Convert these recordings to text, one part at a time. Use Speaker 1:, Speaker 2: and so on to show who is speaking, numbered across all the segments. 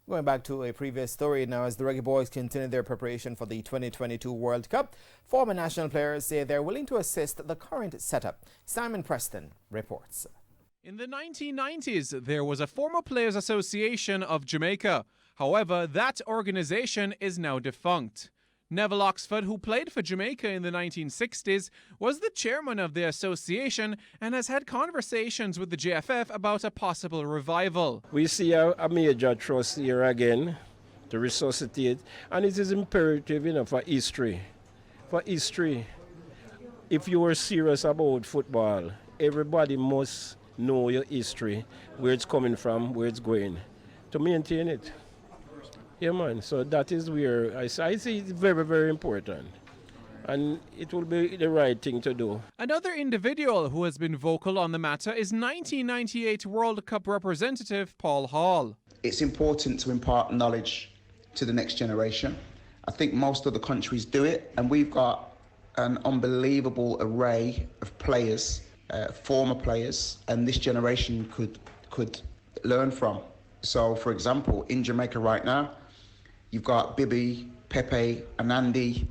Speaker 1: Going back to a previous story now, as the Reggae Boys continue their preparation for the 2022 World Cup, former national players say they're willing to assist the current setup. Simon Preston reports.
Speaker 2: In the 1990s, there was a Former Players Association of Jamaica. However, that organization is now defunct. Neville Oxford, who played for Jamaica in the 1960s, was the chairman of the association and has had conversations with the JFF about a possible revival.
Speaker 3: We see a major trust here again to resuscitate, and it is imperative for history. For history, if you are serious about football, everybody must know your history, where it's coming from, where it's going, to maintain it. Yeah, man. So that is where I see it's very, very important. And it will be the right thing to do.
Speaker 2: Another individual who has been vocal on the matter is 1998 World Cup representative Paul Hall.
Speaker 4: It's important to impart knowledge to the next generation. I think most of the countries do it, and we've got an unbelievable array of players, former players, and this generation could learn from. So, for example, in Jamaica right now, you've got Bibi, Pepe, Anandi.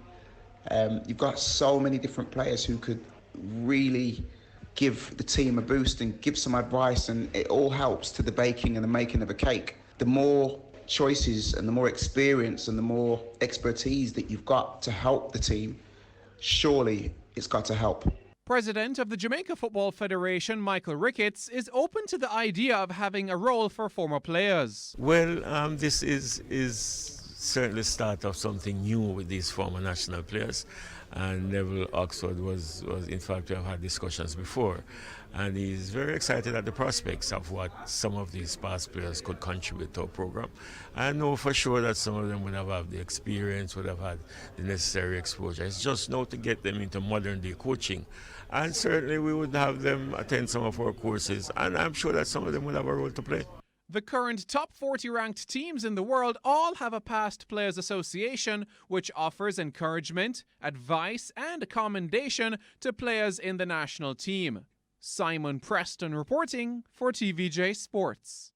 Speaker 4: You've got so many different players who could really give the team a boost and give some advice, and it all helps to the baking and the making of a cake. The more choices and the more experience and the more expertise that you've got to help the team, surely it's got to help.
Speaker 2: President of the Jamaica Football Federation, Michael Ricketts, is open to the idea of having a role for former players.
Speaker 5: Well, this is certainly start of something new with these former national players, and Neville Oxford was in fact, we have had discussions before, and he's very excited at the prospects of what some of these past players could contribute to our program. I know for sure that some of them would have had the experience, would have had the necessary exposure. It's just now to get them into modern day coaching, and certainly we would have them attend some of our courses, and I'm sure that some of them will have a role to play.
Speaker 2: The current top 40 ranked teams in the world all have a past players association which offers encouragement, advice and commendation to players in the national team. Simon Preston reporting for TVJ Sports.